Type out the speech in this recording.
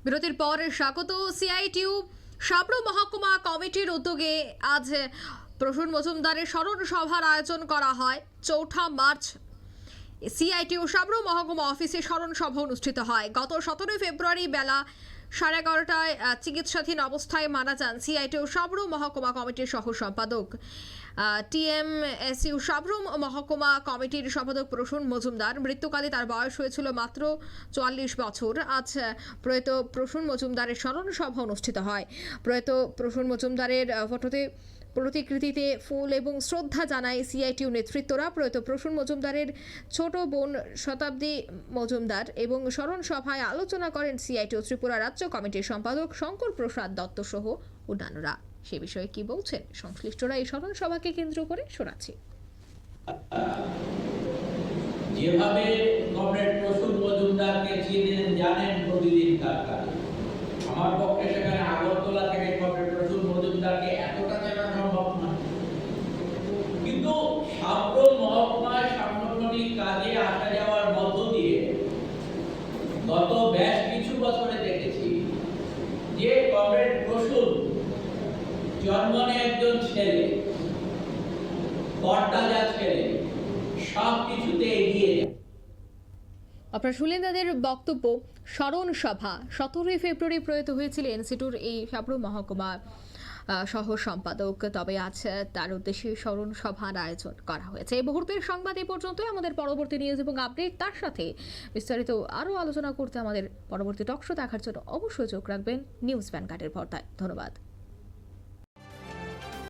বিরতির পর স্বাগত। সিআইটিইউ সাবরু মহকুমা কমিটির উদ্যোগে আজ প্রসূন মজুমদারের স্মরণ সভার আয়োজন করা হয়। ৪ঠা মার্চ সিআইটিইউ সাবরু মহকুমা অফিসে স্মরণ সভা অনুষ্ঠিত হয়। গত ১৭ ফেব্রুয়ারি বেলা 11:30টায় চিকিৎসাধীন অবস্থায় মারা যান সিআইটিইউ সাবরু মহকুমা কমিটির সহ সম্পাদক। টিএমএসইউ সাবরু মহকুমা কমিটির সম্পাদক প্রসূন মজুমদার। মৃত্যুকালে তার বয়স হয়েছিল মাত্র ৪৪ বছর। আজ প্রয়াত প্রসূন মজুমদারের স্মরণ সভা অনুষ্ঠিত হয়। প্রয়াত প্রসূন মজুমদারের প্রতিকৃতিতে ফুল এবং শ্রদ্ধা জানায় সিআইটিইউ নেতৃত্বরা। প্রয়াত প্রসূন মজুমদারের ছোট বোন শতাব্দী মজুমদার এবং স্মরণ সভায় আলোচনা করেন সিআইটিইউ ত্রিপুরা রাজ্য কমিটির সম্পাদক শঙ্কর প্রসাদ দত্ত সহ অন্যান্যরা। সে বিষয়ে কি বলছেন সংশ্লিষ্টরা এই স্মরণ সভাকে কেন্দ্র করে শোনাচ্ছি। যেভাবে কমরেড প্রসূন মজুমদারকে চিনেন জানেন প্রতিদিন তার কাছে, আমার পক্ষে সেখানে আগরতলা থেকে কমরেড প্রসূন মজুমদারকে এতটা চেনা সম্ভব না, কিন্তু সাবরু মহকুমার সাংগঠনিক কাজে আসা যাওয়ার মধ্য দিয়ে গত বেশ কিছু বছরে দেখেছি যে কমরেড প্রসূন জন্মনে একজন ছেলে, পর্দাদা ছেলে, সব কিছুতে এগিয়ে যায়। আপনারা শুনলেন তাদের বক্তব্য। স্মরণ সভা ১৭ ফেব্রুয়ারি প্রয়াত হয়েছিলেন সিটুর এই সাবরু মহকুমা সহ সম্পাদক। তবে আজ তার উদ্দেশ্যে স্মরণ সভার আয়োজন করা হয়েছে। এই মুহূর্তের সংবাদ এই পর্যন্তই। আমাদের পরবর্তী নিউজ এবং আপডেট তার সাথে বিস্তারিত আরও আলোচনা করতে আমাদের পরবর্তী টক শো দেখার জন্য অবশ্যই চোখ রাখবেন নিউজ ভ্যানগার্ডের পর্দায়। ধন্যবাদ।